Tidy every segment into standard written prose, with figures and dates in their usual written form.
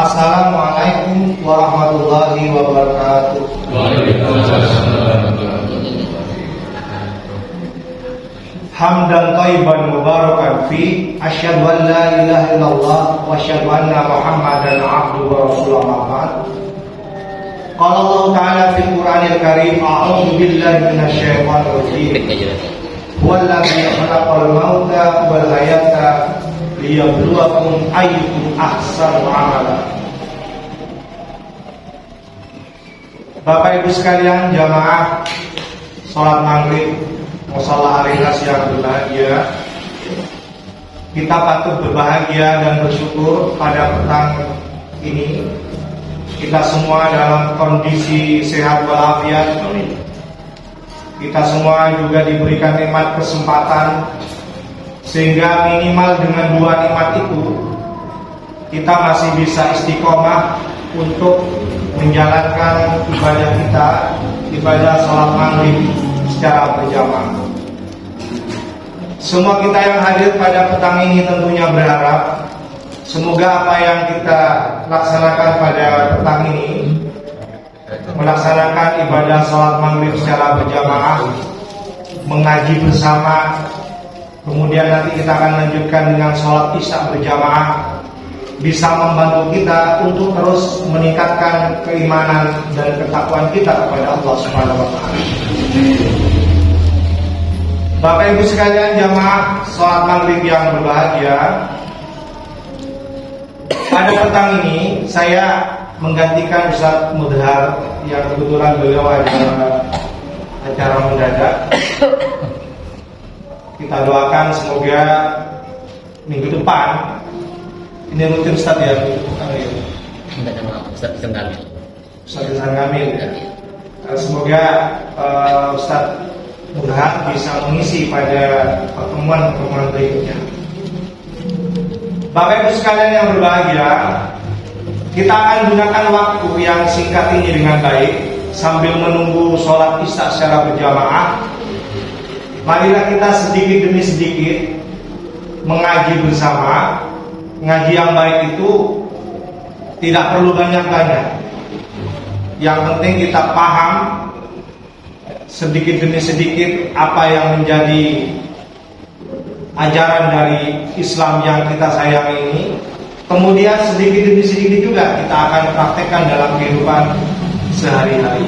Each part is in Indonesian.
Assalamualaikum warahmatullahi wabarakatuh. Waalaikumsalam. Hamdan thayyiban mubarakan fi, asyhadu an la ilaha illallah wa asyhadu anna Muhammadan abduhu wa rasuluhu amma ba'd. Qala Allah ta'ala fil Qur'anil Karim, a'udzu billahi minasy syaithanir rajim. Huwallazi khalaqal mauta wal hayata liyabluwakum ayyukum ahsanu amala. Bapak Ibu sekalian, jamaah salat maghrib musalla Al-Ikhlas yang berbahagia, kita patut berbahagia dan bersyukur pada petang ini kita semua dalam kondisi sehat walafiat. Kita semua juga diberikan nikmat kesempatan, sehingga minimal dengan dua nikmat itu kita masih bisa istiqomah untuk menjalankan ibadah kita, ibadah sholat maghrib secara berjamaah. Semua kita yang hadir pada petang ini tentunya berharap semoga apa yang kita laksanakan pada petang ini, melaksanakan ibadah sholat maghrib secara berjamaah, mengaji bersama, kemudian nanti kita akan lanjutkan dengan sholat isya berjamaah, bisa membantu kita untuk terus meningkatkan keimanan dan ketakwaan kita kepada Allah Subhanahu wa Ta'ala. Bapak Ibu sekalian, jamaah sholat maghrib yang berbahagia, pada petang ini saya menggantikan Ustaz Mudhar yang kebetulan beliau ada acara mendadak. Kita doakan semoga minggu depan, ini rutin Ustaz ya, Ustaz Ihsan Kamil. Ustaz Ihsan Kamil ya. Semoga Ustaz Mudhar bisa mengisi pada pertemuan berikutnya. Bapak Ibu sekalian yang berbahagia, kita akan gunakan waktu yang singkat ini dengan baik sambil menunggu sholat isya secara berjamaah. Marilah kita sedikit demi sedikit mengaji bersama. Ngaji yang baik itu tidak perlu banyak-banyak. Yang penting kita paham sedikit demi sedikit apa yang menjadi ajaran dari Islam yang kita sayangi ini. Kemudian sedikit demi sedikit juga kita akan praktekkan dalam kehidupan sehari-hari.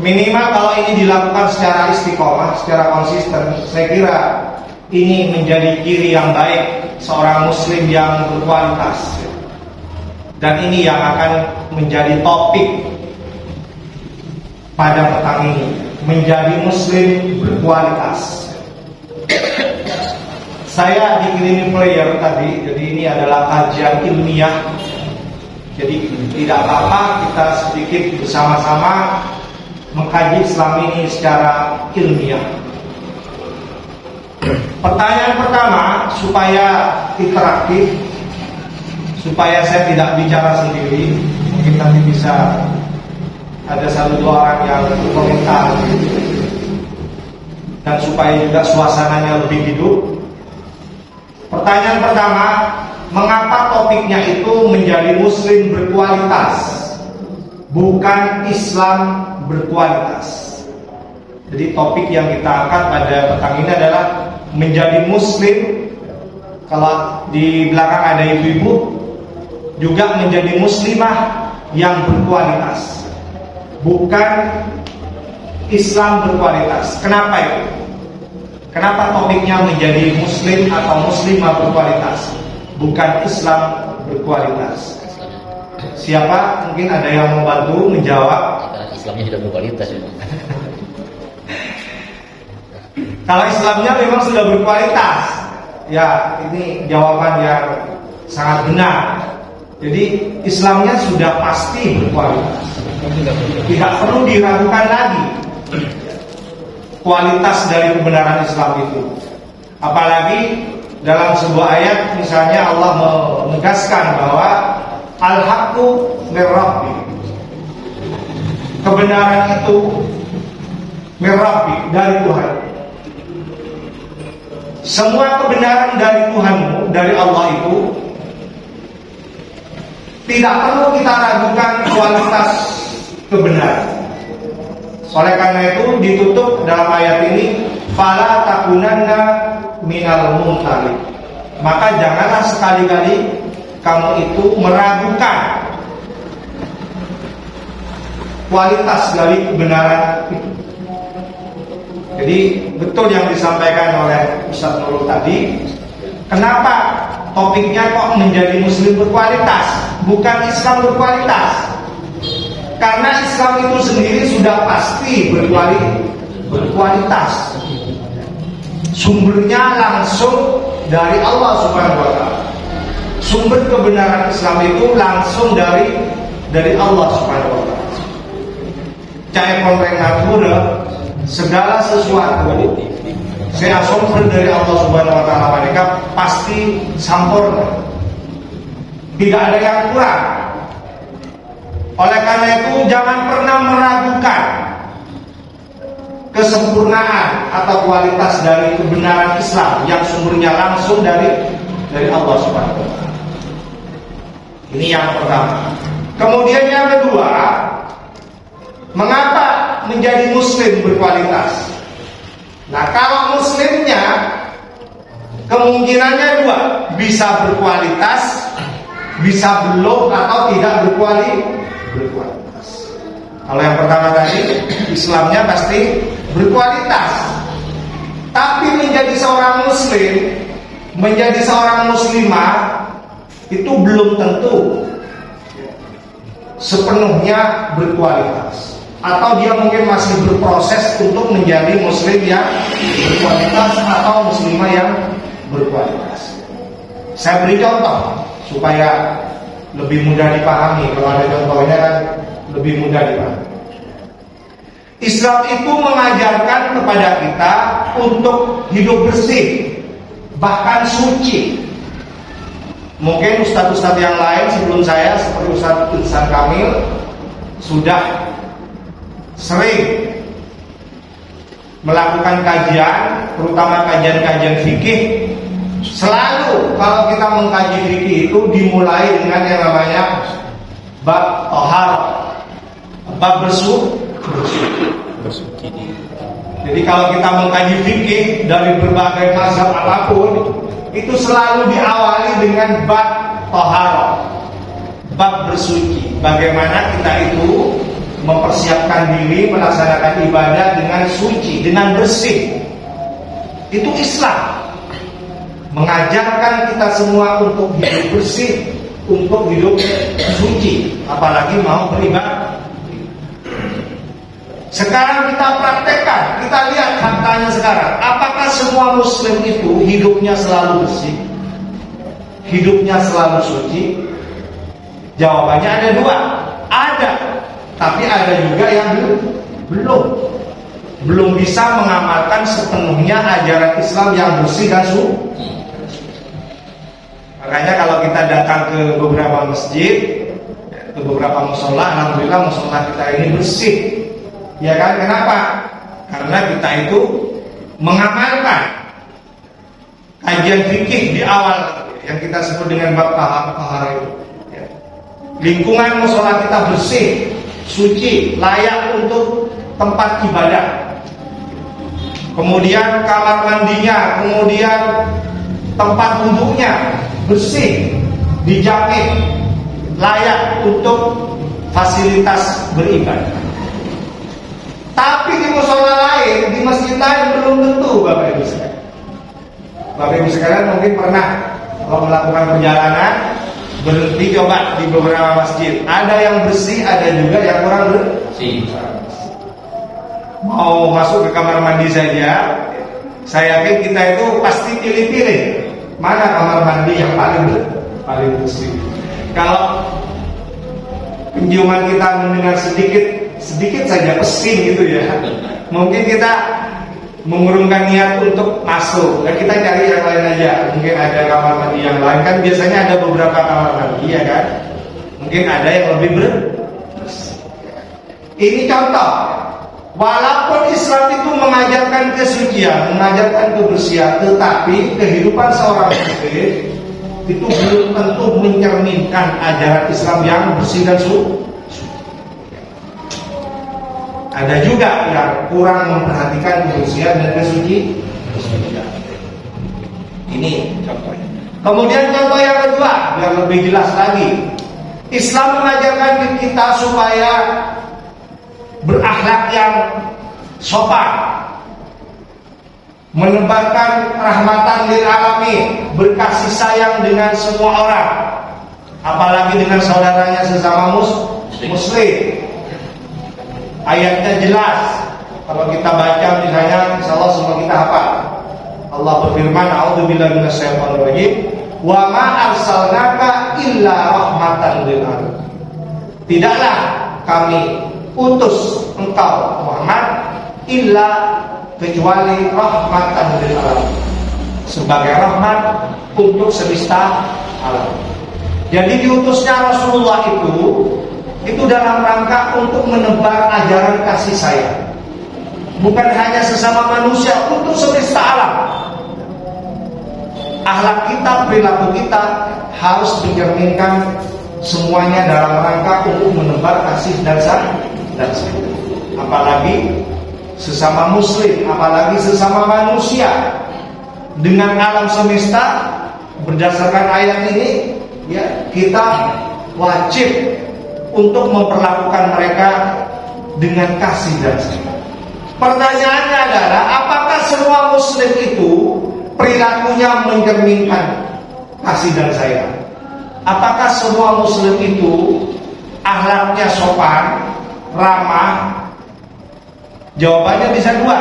Minimal kalau ini dilakukan secara istiqomah, secara konsisten, saya kira ini menjadi ciri yang baik seorang muslim yang berkualitas. Dan ini yang akan menjadi topik pada petang ini, menjadi muslim berkualitas. Saya dikirimi player tadi, jadi ini adalah kajian ilmiah. Jadi tidak apa-apa kita sedikit bersama-sama mengkaji Islam ini secara ilmiah. Pertanyaan pertama, supaya interaktif, supaya saya tidak bicara sendiri, mungkin nanti bisa ada satu dua orang yang berkomentar, dan supaya juga suasananya lebih hidup. Pertanyaan pertama, mengapa topiknya itu menjadi muslim berkualitas, bukan Islam berkualitas? Jadi topik yang kita angkat pada petang ini adalah menjadi muslim. Kalau di belakang ada ibu-ibu, juga menjadi muslimah yang berkualitas, bukan Islam berkualitas. Kenapa itu? Kenapa topiknya menjadi muslim atau muslimah berkualitas, bukan Islam berkualitas? Siapa? Mungkin ada yang membantu menjawab. Karena Islamnya sudah berkualitas. Kalau Islamnya memang sudah berkualitas, ya ini jawaban yang sangat benar. Jadi Islamnya sudah pasti berkualitas, tidak perlu diragukan lagi kualitas dari kebenaran Islam itu. Apalagi dalam sebuah ayat misalnya Allah menegaskan bahwa al-haqqu mir rabbi, kebenaran itu mir rabbi, dari Tuhan. Semua kebenaran dari Tuhanmu, dari Allah itu tidak perlu kita ragukan kualitas kebenaran. Oleh karena itu ditutup dalam ayat ini, fala takunanna minal mumtarin. Maka janganlah sekali-kali kamu itu meragukan kualitas dari kebenaran itu. Jadi betul yang disampaikan oleh Ustaz Nurul tadi. Kenapa topiknya kok menjadi muslim berkualitas, bukan Islam berkualitas? Karena Islam itu sendiri sudah pasti berkualitas. Sumbernya langsung dari Allah Subhanahu wa taala. Sumber kebenaran Islam itu langsung dari Allah Subhanahu wa taala. Cai konreng natura segala sesuatu saya sumber dari Allah Subhanahu wa taala, mereka pasti sempurna. Tidak ada yang kurang. Oleh karena itu jangan pernah meragukan kesempurnaan atau kualitas dari kebenaran Islam yang sumbernya langsung dari Allah Subhanahu wa taala. Ini yang pertama. Kemudian yang kedua, mengapa menjadi muslim berkualitas? Nah, kalau muslimnya kemungkinannya dua, bisa berkualitas, bisa belum atau tidak berkualitas. Kalau yang pertama tadi, Islamnya pasti berkualitas. Tapi menjadi seorang muslim, menjadi seorang muslimah itu belum tentu sepenuhnya berkualitas. Atau dia mungkin masih berproses untuk menjadi muslim yang berkualitas atau muslimah yang berkualitas. Saya beri contoh supaya lebih mudah dipahami. Kalau ada contohnya kan lebih mudah dipahami. Islam itu mengajarkan kepada kita untuk hidup bersih, bahkan suci. Mungkin ustadz-ustadz yang lain sebelum saya, seperti Ustadz Ihsan Kamil, sudah sering melakukan kajian, terutama kajian-kajian fikih. Selalu kalau kita mengkaji fikih itu dimulai dengan yang namanya bab taharah, bab bersuci. Jadi kalau kita mengkaji fikih dari berbagai mazhab apapun, itu selalu diawali dengan bab taharah, bab bersuci. Bagaimana kita itu mempersiapkan diri melaksanakan ibadah dengan suci, dengan bersih. Itu Islam mengajarkan kita semua untuk hidup bersih, untuk hidup suci, apalagi mau beribadah. Sekarang kita praktekkan, kita lihat faktanya sekarang. Apakah semua muslim itu hidupnya selalu bersih, hidupnya selalu suci? Jawabannya ada dua. Ada, tapi ada juga yang belum bisa mengamalkan sepenuhnya ajaran Islam yang bersih dan suci. Makanya kalau kita datang ke beberapa masjid, ke beberapa musola, alhamdulillah musola kita ini bersih. Ya kan? Kenapa? Karena kita itu mengamalkan kajian fikih di awal yang kita sebut dengan bab taharah itu. Ya. Lingkungan musola kita bersih, suci, layak untuk tempat ibadah. Kemudian kamar mandinya, kemudian tempat wudhunya bersih, dijamin, layak untuk fasilitas beribadah. Tapi di musola lain, di masjid lain belum tentu, Bapak Ibu sekalian. Bapak Ibu sekalian mungkin pernah kalau melakukan perjalanan berhenti coba di beberapa masjid. Ada yang bersih, ada juga yang kurang bersih. Mau masuk ke kamar mandi saja, saya yakin kita itu pasti pilih-pilih mana kamar mandi yang paling bersih. Kalau penciuman kita mendengar sedikit saja pesing gitu ya, mungkin kita mengurungkan niat untuk masuk dan kita cari yang lain aja. Mungkin ada kamar mandi yang lain, kan biasanya ada beberapa kamar mandi ya kan, mungkin ada yang lebih bersih. Ini contoh. Walaupun Islam itu mengajarkan kesucian, mengajarkan kebersihan, tetapi kehidupan seorang muslim itu belum tentu mencerminkan ajaran Islam yang bersih dan suci. Ada juga yang kurang memperhatikan kebersihan dan kesucian. Ini contohnya. Kemudian contoh yang kedua, biar lebih jelas lagi, Islam mengajarkan kita supaya berakhlak yang sopan, menebarkan rahmatan lil alamin, berkasih sayang dengan semua orang, apalagi dengan saudaranya sesama muslim. Ayatnya jelas. Kalau kita baca misalnya, insyaallah semua kita hafal. Allah berfirman, a'udzubillahi minasyaitonir rajim, wa ma arsalnaka illa rahmatan lil alamin. Tidaklah kami utus engkau Muhammad illa kecuali rahmatan lil alamin, sebagai rahmat untuk semesta alam. Jadi diutusnya Rasulullah itu dalam rangka untuk menebar ajaran kasih sayang, bukan hanya sesama manusia, untuk semesta alam. Akhlak kita, perilaku kita harus mencerminkan semuanya dalam rangka untuk menebar kasih dan sayang. Apalagi sesama muslim, apalagi sesama manusia, dengan alam semesta. Berdasarkan ayat ini, ya, kita wajib untuk memperlakukan mereka dengan kasih dan sayang. Pertanyaannya adalah, apakah semua muslim itu perilakunya mencerminkan kasih dan sayang? Apakah semua muslim itu akhlaknya sopan, ramah? Jawabannya bisa dua.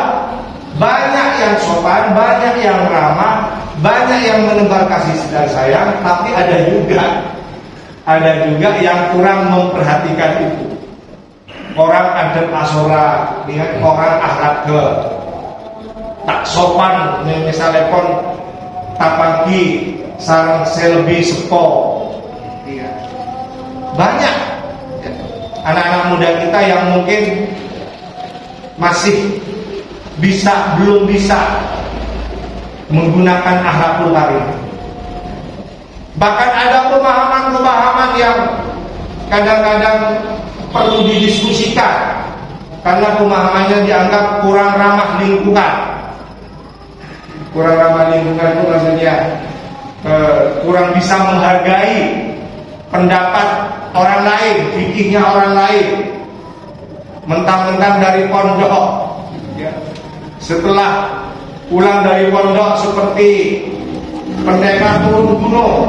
Banyak yang sopan, banyak yang ramah, banyak yang menebar kasih dan sayang, tapi ada juga yang kurang memperhatikan itu. Orang adab asora, orang akhlak ke tak sopan, misalnya pun tapaki sarang selebi sepo. Banyak anak-anak muda kita yang mungkin masih belum bisa menggunakan akhlakul karim. Bahkan ada pemahaman-pemahaman yang kadang-kadang perlu didiskusikan karena pemahamannya dianggap kurang ramah lingkungan. Kurang ramah lingkungan itu maksudnya kurang bisa menghargai pendapat orang lain, fikihnya orang lain. Mentang-mentang dari pondok, ya, setelah pulang dari pondok seperti pendekar turun gunung.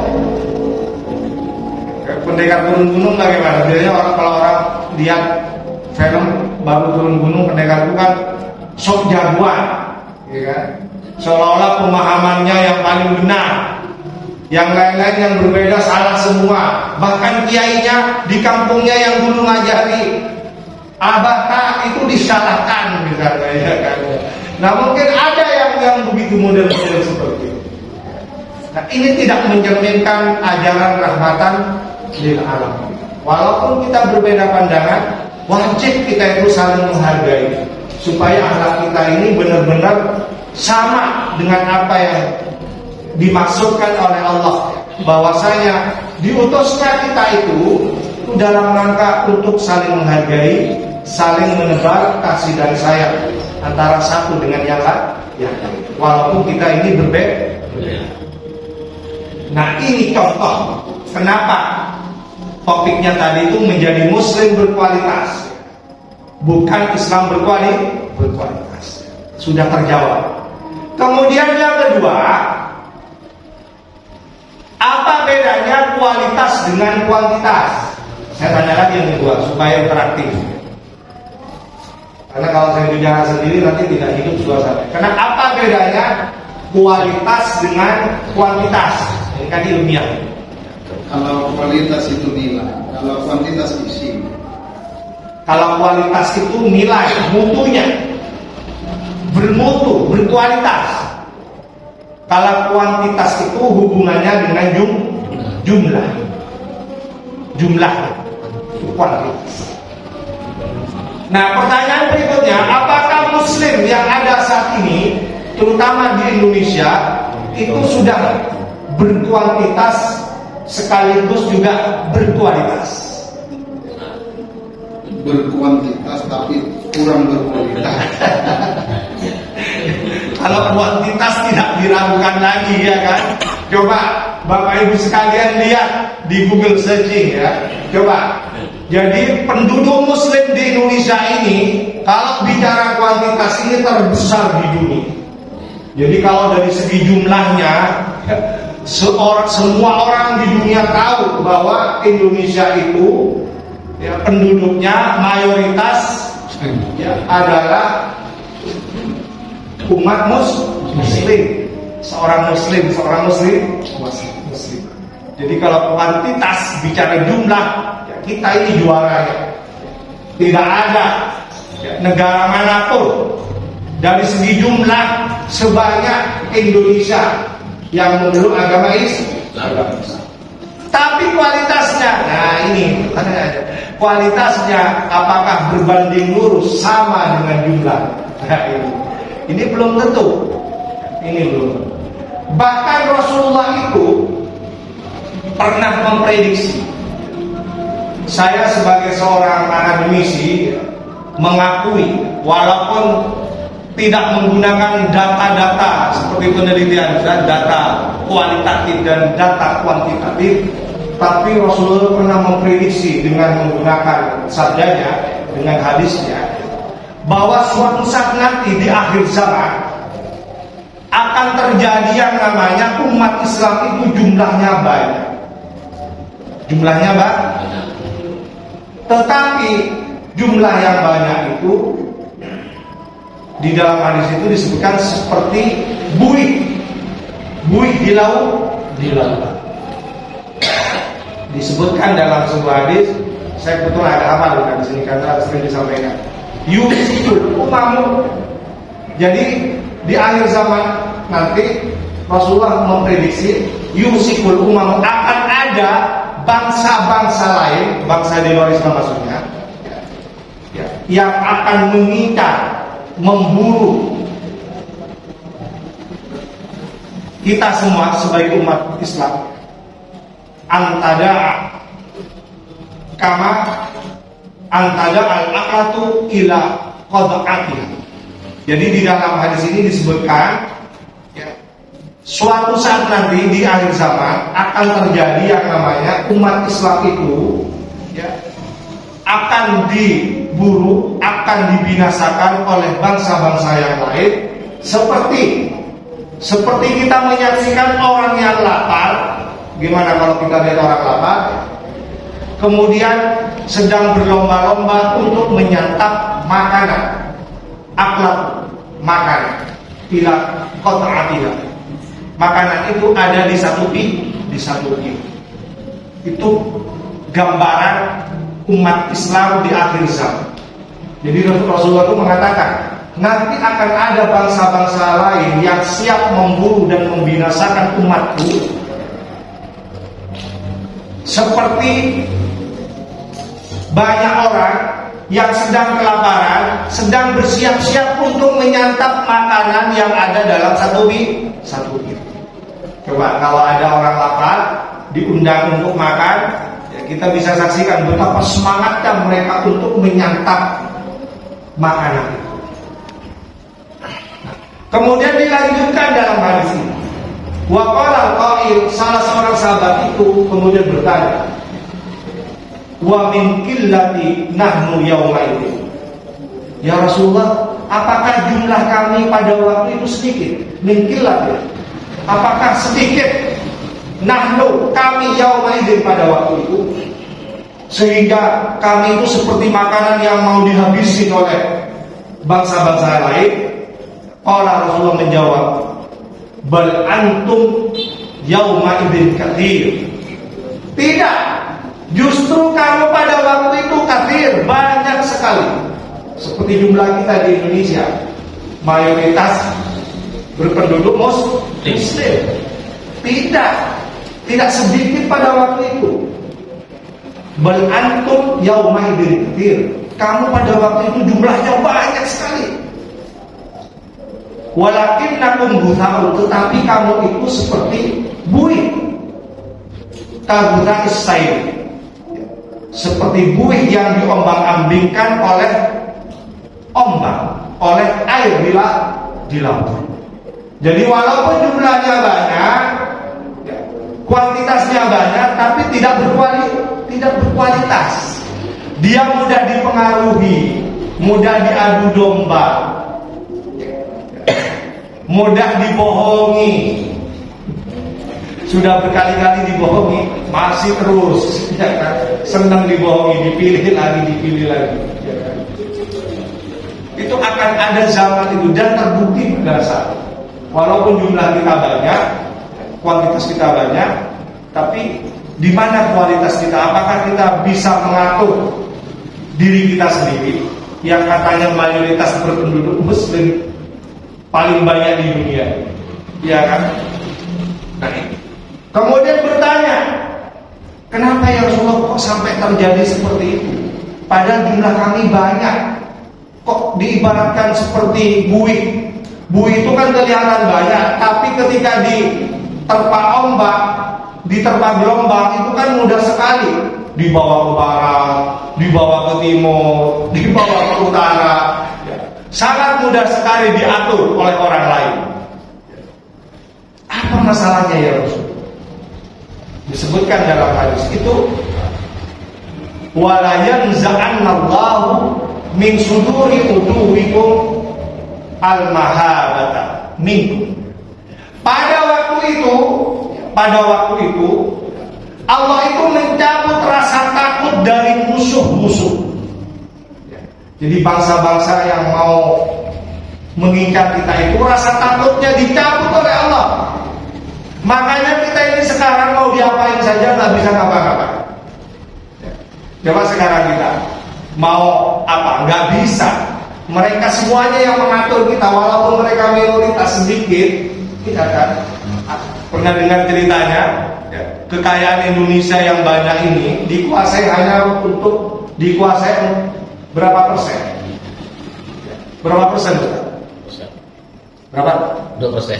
Pendekar turun gunung bagaimana? Biasanya kalau orang lihat film baru turun gunung, pendekar itu kan sok jagoan, ya kan? Seolah-olah pemahamannya yang paling benar, yang lain-lain yang berbeda salah semua. Bahkan kiainya di kampungnya yang dulu ngajari abah itu disalahkan misalnya, ya kan? Nah mungkin ada yang begitu model-model seperti itu. Nah ini tidak mencerminkan ajaran rahmatan lil alamin. Walaupun kita berbeda pandangan, wajib kita itu saling menghargai supaya akhlak kita ini benar-benar sama dengan apa yang dimaksudkan oleh Allah. Bahwasanya diutusnya kita itu dalam rangka untuk saling menghargai, saling menebar kasih dan sayang antara satu dengan yang lain, walaupun kita ini berbeda. Nah ini contoh kenapa topiknya tadi itu menjadi muslim berkualitas, bukan Islam berkualitas. Sudah terjawab. Kemudian yang kedua, apa bedanya kualitas dengan kuantitas? Saya tanya lagi yang kedua supaya interaktif. Karena kalau saya bicara sendiri nanti tidak hidup suasana. Karena apa bedanya kualitas dengan kuantitas? Ini kan ilmiah. Kalau kualitas itu nilai, kalau kuantitas isi. Kalau kualitas itu nilai, mutunya, bermutu, berkualitas. Kalau kuantitas itu hubungannya dengan jumlah, kuantitas. Nah pertanyaan berikutnya, apakah muslim yang ada saat ini, terutama di Indonesia, itu sudah berkuantitas sekaligus juga berkualitas. Berkuantitas tapi kurang berkualitas. Kalau kuantitas tidak diragukan lagi, ya kan? Coba Bapak Ibu sekalian lihat di Google searching, ya. Coba. Jadi penduduk Muslim di Indonesia ini, kalau bicara kuantitas, ini terbesar di dunia. Jadi kalau dari segi jumlahnya, semua orang di dunia tahu bahwa Indonesia itu, ya, penduduknya mayoritas, ya, adalah umat Muslim. Seorang Muslim. Jadi kalau kuantitas bicara jumlah, ya, kita ini juaranya. Tidak ada, ya, negara manapun dari segi jumlah sebanyak Indonesia yang memeluk agama Islam. Tapi kualitasnya, nah ini kualitasnya apakah berbanding lurus sama dengan jumlah? Nah, ini belum tentu. Bahkan Rasulullah itu pernah memprediksi. Saya sebagai seorang akademisi mengakui, walaupun tidak menggunakan data-data seperti penelitian dan data kualitatif dan data kuantitatif, tapi Rasulullah pernah memprediksi dengan menggunakan sabdanya, dengan hadisnya, bahwa suatu saat nanti di akhir zaman akan terjadi yang namanya umat Islam itu jumlahnya banyak. Tetapi jumlah yang banyak itu di dalam hadis itu disebutkan seperti buih di laut. Disebutkan dalam sebuah hadis, saya betul ada hafal di sini karena sering disampaikan. Yusikul umamu. Jadi di akhir zaman nanti Rasulullah memprediksi yusikul umamu, akan ada bangsa-bangsa lain, bangsa di luar Islam maksudnya, ya, yang akan mengincar, memburu kita semua sebagai umat Islam. Antada al-aqatu ila qad'atiha. Jadi di dalam hadis ini disebutkan, ya, suatu saat nanti di akhir zaman akan terjadi yang namanya umat Islam itu, ya, akan diburu, akan dibinasakan oleh bangsa-bangsa yang lain, seperti kita menyaksikan orang yang lapar. Gimana kalau kita lihat orang lapar, kemudian sedang berlomba-lomba untuk menyantap makanan, akhlak makanan, ila qat'atiha. Makanan itu ada di satu piring. Itu gambaran umat Islam di akhir zaman. Jadi Rasulullah itu mengatakan, nanti akan ada bangsa-bangsa lain yang siap memburu dan membinasakan umatku, seperti banyak orang yang sedang kelaparan, sedang bersiap-siap untuk menyantap makanan yang ada dalam satu piring. Coba kalau ada orang lapar diundang untuk makan, ya, kita bisa saksikan betapa semangatnya mereka untuk menyantap makanan itu. Kemudian dilanjutkan dalam hadis ini, wa qala al-qail, salah seorang sahabat itu kemudian bertanya, wa min qillati nahnu yauma idin. Ya Rasulullah, apakah jumlah kami pada waktu itu sedikit? Min qillati, apakah sedikit nahnu, kami yauma idin pada waktu itu, sehingga kami itu seperti makanan yang mau dihabisi oleh bangsa-bangsa lain? Qala, Rasulullah menjawab, bal antum yauma idzin katsir. Tidak, justru kamu pada waktu itu katsir, banyak sekali. Seperti jumlah kita di Indonesia, mayoritas berpenduduk Muslim. Tidak sedikit pada waktu itu. Bal antum yauma idzin katsir. Kamu pada waktu itu jumlahnya banyak sekali. Walakinnakum ghutha'un, tetapi kamu itu seperti buih. Kaghuta'is sayl, seperti buih yang diombang-ambingkan oleh ombak, oleh air di laut. Jadi walaupun jumlahnya banyak, kuantitasnya banyak, tapi tidak berkualitas. Dia mudah dipengaruhi, mudah diadu domba, mudah dibohongi. Sudah berkali-kali dibohongi, masih terus, ya kan? Senang dibohongi, dipilih lagi, ya kan? Itu akan ada zaman itu, dan terbukti berdasar. Walaupun jumlah kita banyak, kuantitas kita banyak, tapi di mana kualitas kita? Apakah kita bisa mengatur diri kita sendiri yang katanya mayoritas berpenduduk Muslim paling banyak di dunia, ya kan? Nah, kemudian bertanya, kenapa ya Rasulullah kok sampai terjadi seperti itu? Padahal jumlah kami banyak, kok diibaratkan seperti buih. Buih itu kan kelihatan banyak, tapi ketika diterpa ombak, diterpa gelombang, itu kan mudah sekali dibawa ke barat, dibawa ke timur, dibawa ke utara. Sangat mudah sekali diatur oleh orang lain. Apa masalahnya ya Rasul? Disebutkan dalam hadis itu, wala yanza'annallahu min suduri uduwikum al-mahabata minkum. Pada waktu itu Allah itu mencabut rasa takut dari musuh-musuh. Jadi bangsa-bangsa yang mau mengincar kita itu rasa takutnya dicabut oleh Allah. Makanya kita ini sekarang mau diapain saja nggak bisa ngapa-ngapain. Coba sekarang kita mau apa? Nggak bisa. Mereka semuanya yang mengatur kita, walaupun mereka minoritas sedikit. Kita kan pernah dengar ceritanya, kekayaan Indonesia yang banyak ini dikuasai hanya untuk dikuasai berapa persen? Berapa persen? Berapa? 2%.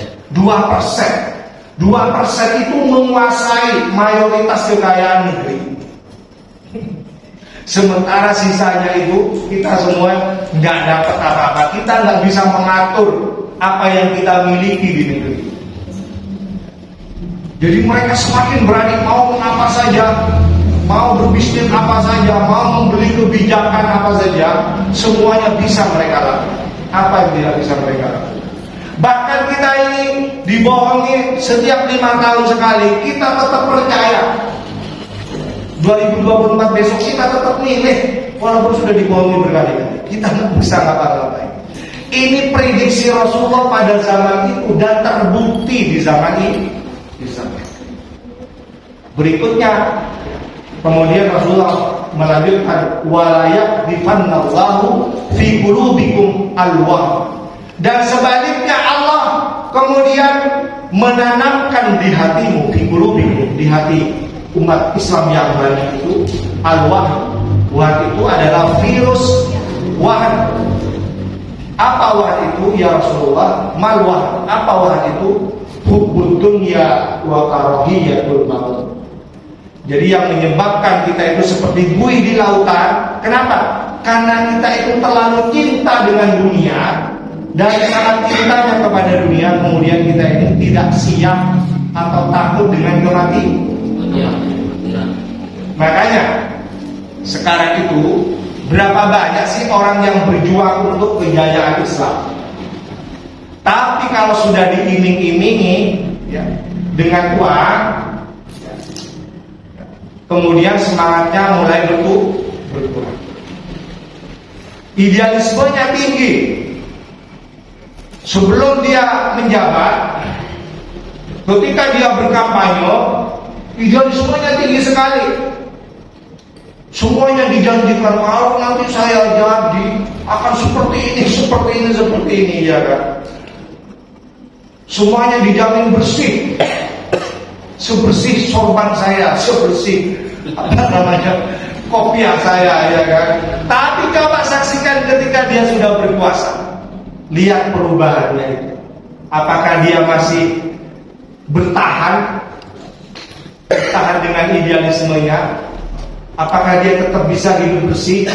2% itu menguasai mayoritas kekayaan negeri. Sementara sisanya itu kita semua nggak dapat apa-apa. Kita nggak bisa mengatur apa yang kita miliki di negeri. Jadi mereka semakin berani, mau apa saja, mau berbisnis apa saja, mau membeli kebijakan apa saja, semuanya bisa mereka lakukan. Apa yang tidak bisa mereka lakukan? Bahkan kita ini dibohongi setiap 5 tahun sekali, kita tetap percaya. 2024 besok kita tetap milih, walaupun sudah dibohongi berkali-kali. Kita nggak bisa ngapa-ngapain. Ini prediksi Rasulullah pada zaman itu dan terbukti di zaman ini. Berikutnya, kemudian Rasulullah melanjutkan, walayak difannallahu fi qulubikum alwah. Dan sebaliknya Allah kemudian menanamkan di hatimu, fi qulubikum, di hati umat Islam yang banyak itu al-wahn. Wahn itu adalah virus wahn. Apa wahn itu ya Rasulullah? Mal wahn. Apa wahn itu? Hubbud dunya wa karahiyatul maut. Jadi yang menyebabkan kita itu seperti buih di lautan. Kenapa? Karena kita itu terlalu cinta dengan dunia dan sangat cintanya kepada dunia, kemudian kita ini tidak siap atau takut dengan kematian. Ya. Makanya sekarang itu berapa banyak sih orang yang berjuang untuk kejayaan Islam? Tapi kalau sudah diiming-imingi ya, dengan uang, ya, kemudian semangatnya mulai berkurang. Idealismenya tinggi. Sebelum dia menjabat, ketika dia berkampanye, idealismenya tinggi sekali. Semuanya dijanjikan, kalau nanti saya jadi akan seperti ini, ya kan? Semuanya dijamin bersih, sebersih sorban saya, sebersih kopiah saya, ya kan? Tapi coba saksikan ketika dia sudah berkuasa, lihat perubahannya itu. Apakah dia masih bertahan dengan idealismenya? Apakah dia tetap bisa hidup bersih,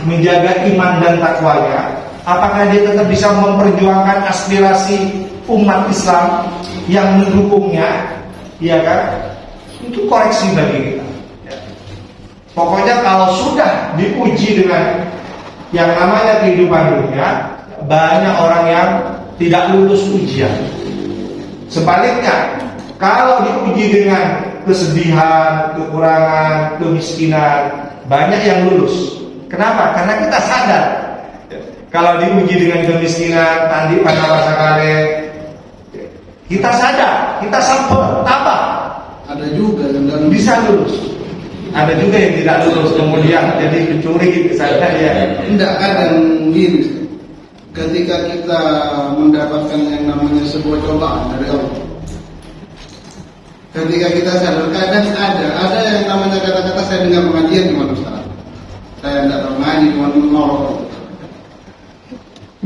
menjaga iman dan takwanya? Apakah dia tetap bisa memperjuangkan aspirasi umat Islam yang mendukungnya? Ya kan? Itu koreksi bagi kita. Pokoknya kalau sudah diuji dengan yang namanya kehidupan dunia, banyak orang yang tidak lulus ujian. Sebaliknya, kalau diuji dengan kesedihan, kekurangan, kemiskinan, banyak yang lulus. Kenapa? Karena kita sadar. Kalau diuji dengan kemiskinan, tadi pada masa kale, kita sadar, kita sabar, tabah. Ada juga yang Bisa lulus. Ada juga yang tidak lulus, kemudian jadi pencuri misalnya ya. tidak kadang gini. Ketika kita mendapatkan yang namanya sebuah cobaan dari Allah, ketika kita sadar, kadang ada yang namanya kata-kata saya dengar pengajian di mana Ustaz. Saya tidak mengaji, cuma menolong.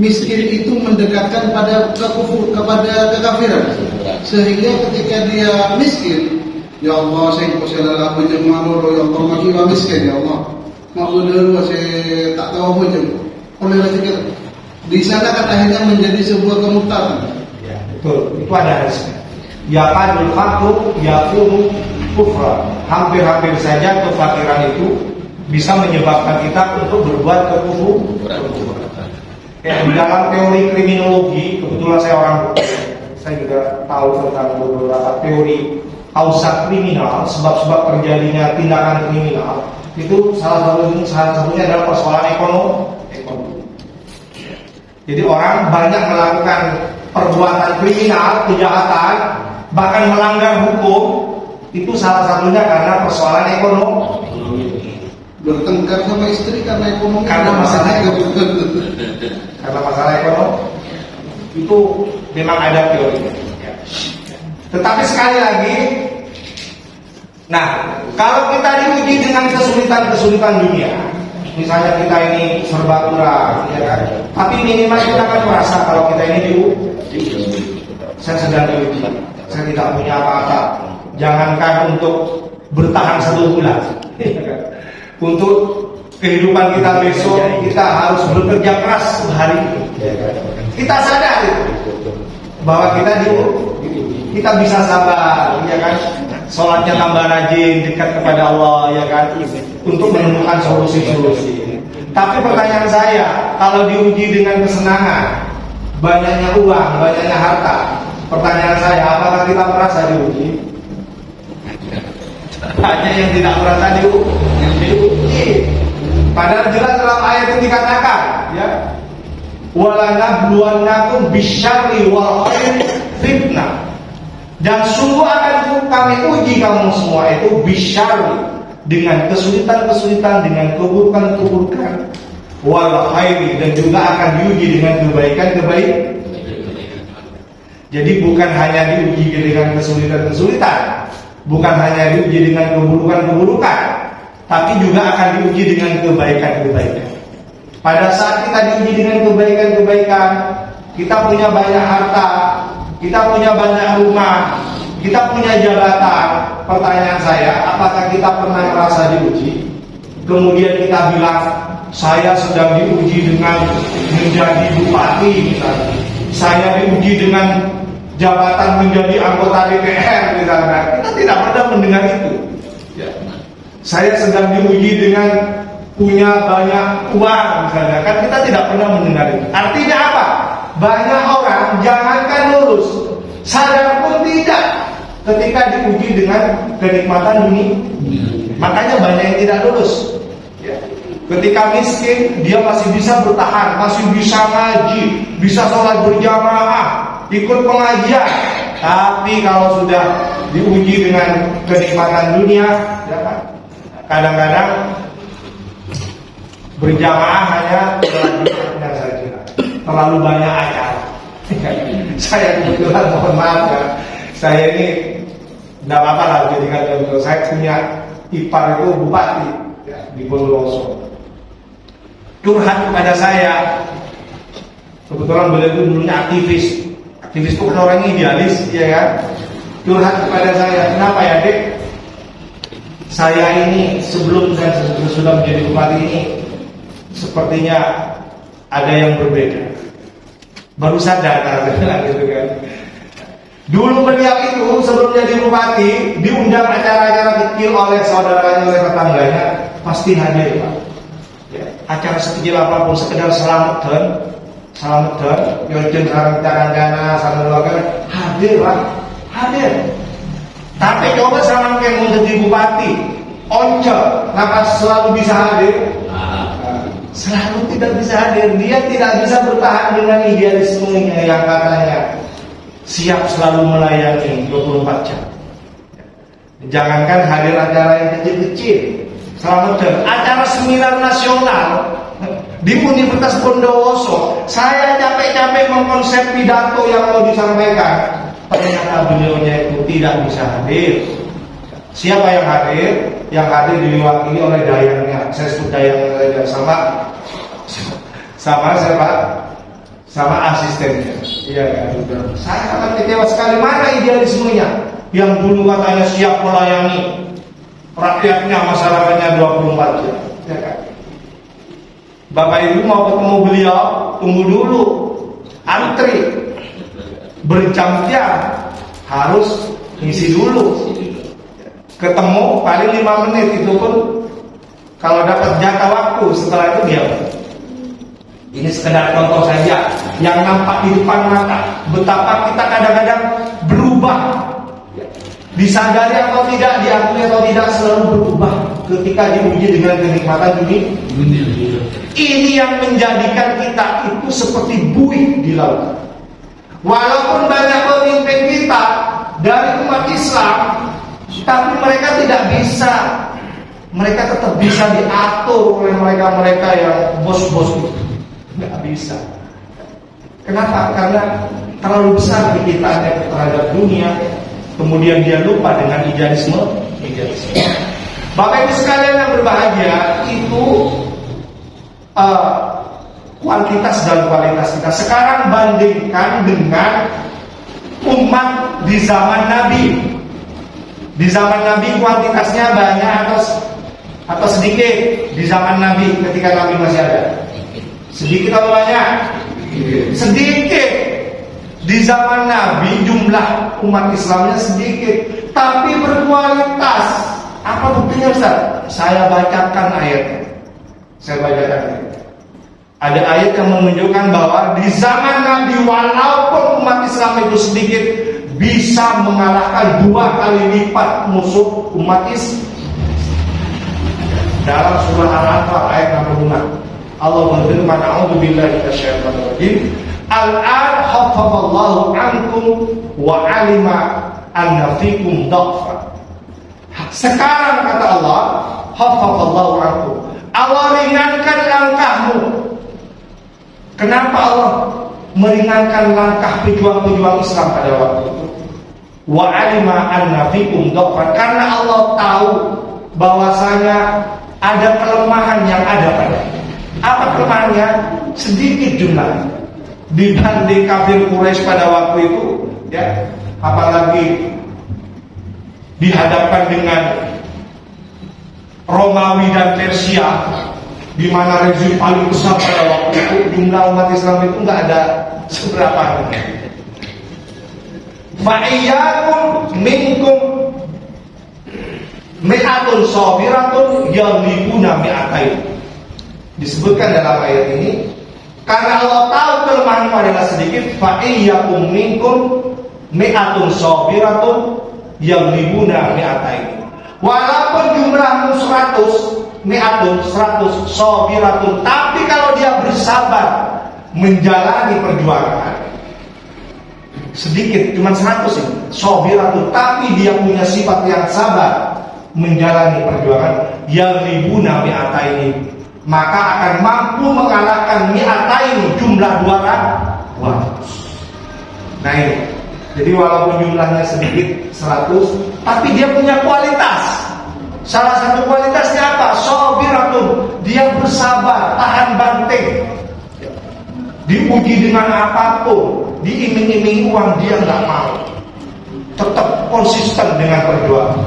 Miskin itu mendekatkan pada kepada kekafiran. Sehingga ketika dia miskin, ya Allah, saya kusela aku jeung manuro ya Allah, makiwa miskin ya Allah. Mau dulu saya tak tahu apa jeung. Oleh rezeki di sana kan akhirnya menjadi sebuah kemurtadan. Ya, betul. Itu ada hadisnya. Ya kadul fakir, ya kufra. Hampir-hampir saja kefakiran itu bisa menyebabkan kita untuk berbuat kekufuran. Ya, di dalam teori kriminologi, kebetulan saya orang saya juga tahu tentang beberapa teori kausa kriminal, sebab-sebab terjadinya tindakan kriminal. Itu salah satunya adalah persoalan ekonomi. Jadi orang banyak melakukan perbuatan kriminal, kejahatan, bahkan melanggar hukum, itu salah satunya karena persoalan ekonomi. Bertengkar sama istri karena ekonomi. Karena masalah ekonomi. Karena masalah ekonomi itu memang ada teorinya. Tetapi sekali lagi, nah kalau kita diuji dengan kesulitan dunia, misalnya kita ini serba kurang, ya kan? Tapi minimal kita akan merasa kalau kita ini diuji. Saya sedang diuji, saya tidak punya apa-apa. Jangankan untuk bertahan 1 bulan, untuk kehidupan kita besok kita harus bekerja keras sehari. Kita sadar bahwa kita bisa sabar, ya kan? Sholatnya tambah rajin, dekat kepada Allah, ya kan? Untuk menemukan solusi-solusi. Tapi pertanyaan saya, kalau diuji dengan kesenangan, banyaknya uang, banyaknya harta, pertanyaan saya, apakah kita merasa diuji? Banyak yang tidak merasa diuji. Padahal jelas dalam ayat itu dikatakan, ya, walanabluwannakum bisyarri wal khairi fitnah. Dan sungguh akan kami uji kamu semua itu bisyarri, dengan kesulitan-kesulitan, dengan keburukan-keburukan, wal khairi, dan juga akan diuji dengan kebaikan-kebaikan. Jadi bukan hanya diuji dengan kesulitan-kesulitan, bukan hanya diuji dengan keburukan-keburukan, tapi juga akan diuji dengan kebaikan-kebaikan. Pada saat kita diuji dengan kebaikan-kebaikan, kita punya banyak harta, kita punya banyak rumah, kita punya jabatan. Pertanyaan saya, apakah kita pernah merasa diuji? Kemudian kita bilang, saya sedang diuji dengan menjadi bupati misalnya. Saya diuji dengan jabatan menjadi anggota DPR misalnya. Kita tidak pernah mendengar itu. Saya sedang diuji dengan punya banyak uang misalnya. Kan kita tidak pernah mendengar itu. Artinya apa? Banyak orang jangankan lulus, sadar pun tidak ketika diuji dengan kenikmatan dunia. Makanya banyak yang tidak lulus. Ketika miskin, dia masih bisa bertahan, masih bisa ngaji, bisa sholat berjamaah, ikut pengajian. Tapi kalau sudah diuji dengan kenikmatan dunia, ya kan? Kadang-kadang berjamaah hanya terlalu banyak acara. Saya kebetulan mohon maaf ya, saya ini tidak apa-apa lah jadikan contoh. Saya punya ipar itu bupati ya, di Bondowoso. Curhat kepada saya, kebetulan beliau itu dulunya aktivis Aktivis itu kan orang idealis, ya kan? Curhat kepada saya, kenapa ya dek? Saya ini sebelum dan sudah menjadi bupati ini sepertinya ada yang berbeda. Baru sadar gitu kan. Dulu beliau itu sebelum jadi bupati diundang acara-acara kecil oleh saudaranya, oleh tetangganya, pasti hadir Pak. Ya, acara sekecil apapun, sekedar selamatan, yojeng sarang dana, sarang keluarga, hadir Pak, hadir. Tapi coba sama yang mau jadi bupati, oncol, kenapa selalu bisa hadir? Selalu tidak bisa hadir. Dia tidak bisa bertahan dengan idealismenya yang katanya siap selalu melayani 24 jam. Jangankan hadir acara yang kecil-kecil, selamat acara seminar nasional di Universitas Bondowoso, saya capek-capek mengkonsep pidato yang mau disampaikan, ternyata beliaunya itu tidak bisa hadir. Siapa yang hadir? Yang hadir diwakili oleh dayangnya. Saya sebut dayangnya sama siapa? Sama asistennya. Iya kan? Saya akan kecewa sekali. Mana idealismenya? Yang dulu katanya siap melayani rakyatnya, masyarakatnya 24 jam. Ya kan? Bapak Ibu mau ketemu beliau, tunggu dulu, antri berjam-jam, harus ngisi dulu. Ketemu paling 5 menit, itu pun kalau dapat jatah waktu, setelah itu diam. Ini sekedar contoh saja yang nampak di depan mata, betapa kita kadang-kadang berubah, disadari atau tidak, diakui atau tidak, selalu berubah ketika diuji dengan kenikmatan dunia. Ini yang menjadikan kita itu seperti buih di lautan. Walaupun banyak pemimpin kita dari umat Islam, tapi mereka tidak bisa. Mereka tetap bisa diatur oleh mereka-mereka yang bos-bos itu. Nggak bisa. Kenapa? Karena terlalu besar pikirannya terhadap dunia. Kemudian dia lupa dengan idealisme. Bapak Ibu sekalian yang berbahagia, itu kuantitas dan kualitas kita. Sekarang bandingkan dengan umat di zaman Nabi. Di zaman Nabi kuantitasnya banyak atau sedikit? Di zaman Nabi ketika Nabi masih ada, sedikit atau banyak? Sedikit. Di zaman Nabi jumlah umat Islamnya sedikit, tapi berkualitas. Apa buktinya Ustaz? Saya bacakan ayatnya. Ada ayat yang menunjukkan bahwa di zaman Nabi walaupun umat Islam itu sedikit, bisa mengalahkan 2 kali lipat musuh umat Islam. Dalam surah Al-Anfal ayat 65, Allah berfirman, "A'udzubillahi minasyaitonir rajim. Al-an khafafallahu ankum wa 'alima anna fikum dha'fa." Sekarang kata Allah, khafafallahu ankum. Allah ringankan langkahmu. Kenapa Allah meringankan langkah pejuang-pejuang Islam pada waktu itu? Wa 'alima anna fikum dha'fan, karena Allah tahu bahwasanya ada kelemahan yang ada padanya. Apa kelemahannya? Sedikit jumlah dibanding kafir Quraisy pada waktu itu, ya. Apalagi dihadapkan dengan Romawi dan Persia, di mana rezim paling besar pada waktu itu, jumlah umat Islam itu nggak ada seberapa. Fa'iyyakum minkum mi'atun sabiratun yaghlibuna mi'atain. Disebutkan dalam ayat ini, karena Allah tahu kelemahanmu adalah sedikit, fa'iyyakum minkum mi'atun sabiratun yaghlibuna mi'atain. Walaupun jumlahmu 100 sabiratun, tapi kalau dia bersabar menjalani perjuangan, sedikit, cuma 100 ini, sabiratun, tapi dia punya sifat yang sabar menjalani perjuangan, yaghlibuna mi'ataini, maka akan mampu mengalahkan mi'ataini, jumlah 200. Nah ini, jadi walaupun jumlahnya sedikit 100, tapi dia punya kualitas. Salah satu kualitasnya apa? Sabiratun, dia bersabar, tahan banting, diuji dengan apapun, diiming-imingi uang dia nggak mau, tetap konsisten dengan perjuangan.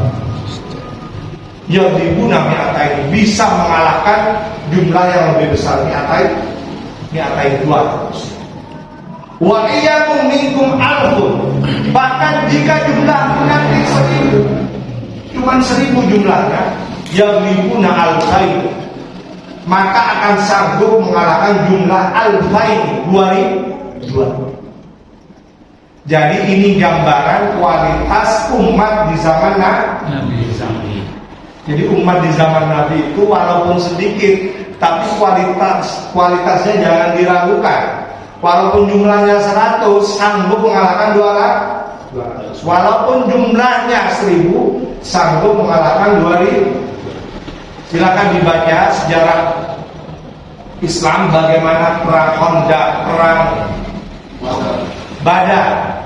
Yadribuna mi'ataini, bisa mengalahkan jumlah yang lebih besar, mi'ataini 200. Wa iyyakum minkum alfun, bahkan jika jumlah nanti 1000, cuman 1000 jumlahnya, yadribuna alfain, maka akan sanggup mengalahkan jumlah alfain 2000. Jadi ini gambaran kualitas umat di zaman Nabi. Jadi umat di zaman Nabi itu walaupun sedikit, tapi kualitasnya jangan diragukan. Walaupun jumlahnya 100, sanggup mengalahkan 200. Walaupun jumlahnya 1000, sanggup mengalahkan 2000. Silakan dibaca sejarah Islam bagaimana perang Honda, perang Badar.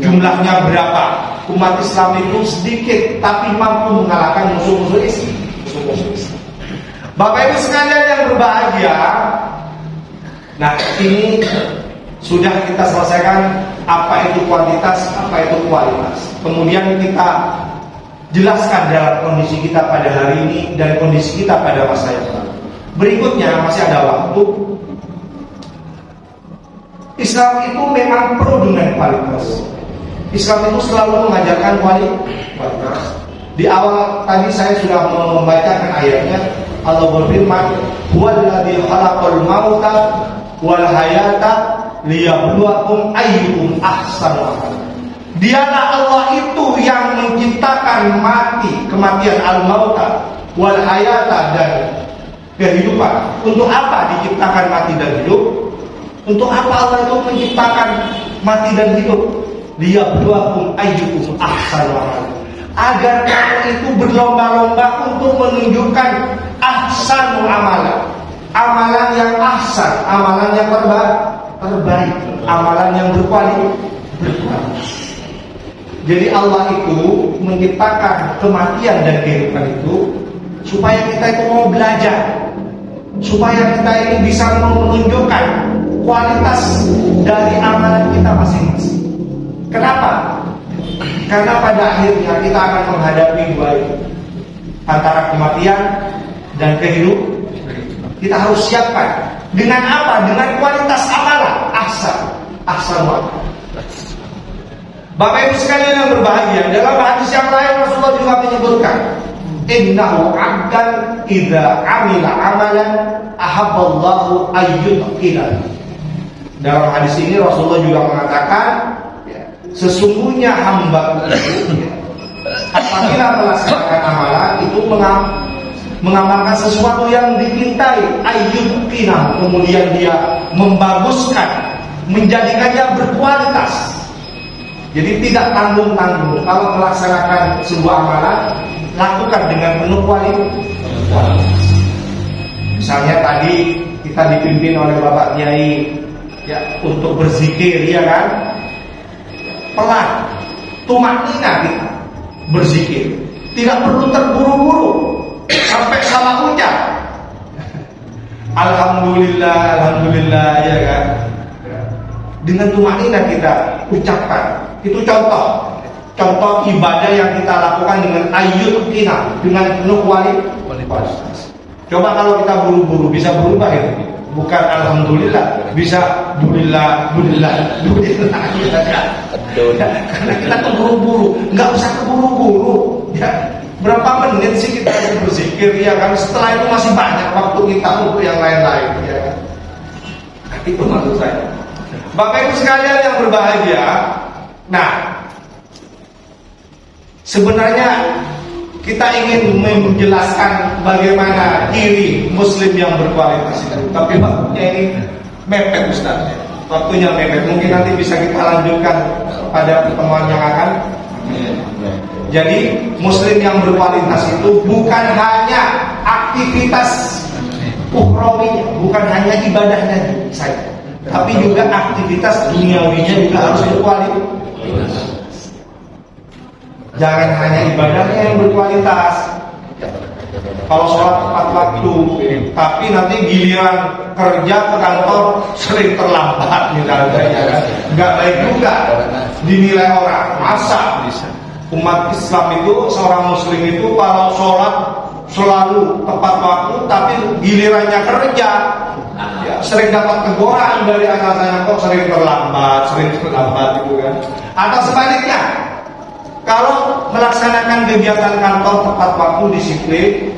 Jumlahnya berapa? Umat Islam itu sedikit tapi mampu mengalahkan musuh-musuh Islam. Bapak Ibu sekalian yang berbahagia, nah ini sudah kita selesaikan apa itu kuantitas, apa itu kualitas. Kemudian kita jelaskan dalam kondisi kita pada hari ini dan kondisi kita pada masa yang lalu. Berikutnya masih ada waktu. Islam itu memang pro dengan kualitas. Islam itu selalu mengajarkan kualitas. Di awal tadi saya sudah membacakan ayatnya. Allah berfirman, "Huwallazi khalaqal mauta wal hayata liyabluwakum ayyukum ahsanu amala." Dialah Allah itu yang menciptakan kematian al-mauta wal hayata, dan kehidupan. Untuk apa diciptakan mati dan hidup? Untuk apa Allah itu menciptakan mati dan hidup? Liyabluwakum ayyukum ahsanu amala, agar kamu itu berlomba-lomba untuk menunjukkan ahsanu amala, amalan yang ahsan, amalan yang terbaik, amalan yang berkualitas. Jadi Allah itu menciptakan kematian dan kehidupan itu supaya kita itu mau belajar, supaya kita ini bisa menunjukkan kualitas dari amalan kita masing-masing. Kenapa? Karena pada akhirnya kita akan menghadapi dua itu, antara kematian dan kehidupan. Kita harus siapkan. Dengan apa? Dengan kualitas amalan ahsan wa. Bapak Ibu sekalian yang berbahagia, dalam hadis yang lain Rasulullah juga menyebutkan, innahu 'abdan idza 'amila amalan ahabballahu ayyutqina. Dalam hadis ini Rasulullah juga mengatakan, sesungguhnya hamba itu apabila melaksanakan amalan itu mengamalkan sesuatu yang dipintai, ayyutqina, kemudian dia membaguskan, menjadikannya berkualitas. Jadi tidak tanggung-tanggung. Kalau melaksanakan sebuah amalan, lakukan dengan penuh kualitas. Misalnya tadi kita dipimpin oleh Bapak Kiai ya untuk berzikir, ya kan? Pelan, tumaknina kita berzikir. Tidak perlu terburu-buru sampai salah ucap. Alhamdulillah, alhamdulillah, ya kan? Dengan tumaknina kita ucapkan. Itu contoh ibadah yang kita lakukan dengan ayyutqina, dengan penuh kualitas. Coba kalau kita buru-buru, bisa berubah itu. Bukan alhamdulillah, bisa dulillah. Karena kita keburu-buru, nggak usah keburu-buru. Ya, berapa menit sih kita berzikir, ya kan? Setelah itu masih banyak waktu kita untuk yang lain-lain, ya kan? Itu maksud saya. Bapak Ibu sekalian yang berbahagia, nah, sebenarnya kita ingin menjelaskan bagaimana diri Muslim yang berkualitas itu. Tapi waktunya ini mepet, Ustaz. Waktunya mepet. Mungkin nanti bisa kita lanjutkan pada pertemuan yang akan. Jadi Muslim yang berkualitas itu bukan hanya aktivitas ukhrawinya, bukan hanya ibadahnya saja, tapi juga aktivitas duniawinya juga harus berkualitas. Jangan hanya ibadahnya yang berkualitas, kalau sholat tepat waktu, tapi nanti giliran kerja ke kantor sering terlambat misalnya, ya kan? Nggak baik juga dinilai orang. Masa umat Islam itu, seorang muslim itu kalau sholat selalu tepat waktu, tapi gilirannya kerja ya, sering dapat teguran dari atasannya, kok sering terlambat gitu kan. Atau sebaliknya, kalau melaksanakan kegiatan kantor tepat waktu, disiplin,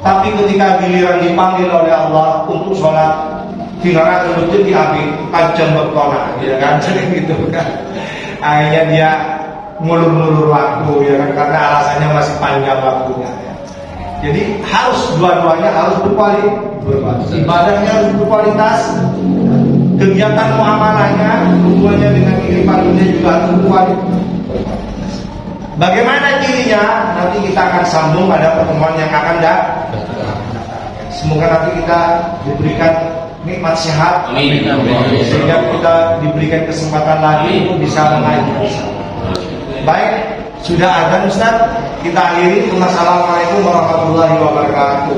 tapi ketika giliran dipanggil oleh Allah untuk sholat, tinggalnya kemudian diambil tajam bertolak, ya kan, sering gitu kan. Akhirnya dia ngulur-ngulur waktu, ya kan, karena alasannya masih panjang waktunya. Ya. Jadi harus dua-duanya harus berkualitas, ibadahnya harus berkualitas, kegiatan muamalahnya, hubungannya dengan kehidupan dunia juga harus berkualitas. Bagaimana cirinya? Nanti kita akan sambung pada pertemuan yang akan datang. Semoga nanti kita diberikan nikmat sehat, sehingga kita diberikan kesempatan lagi untuk bisa mengaji. Baik, sudah ada Ustaz, kita akhiri. Wassalamualaikum warahmatullahi wabarakatuh.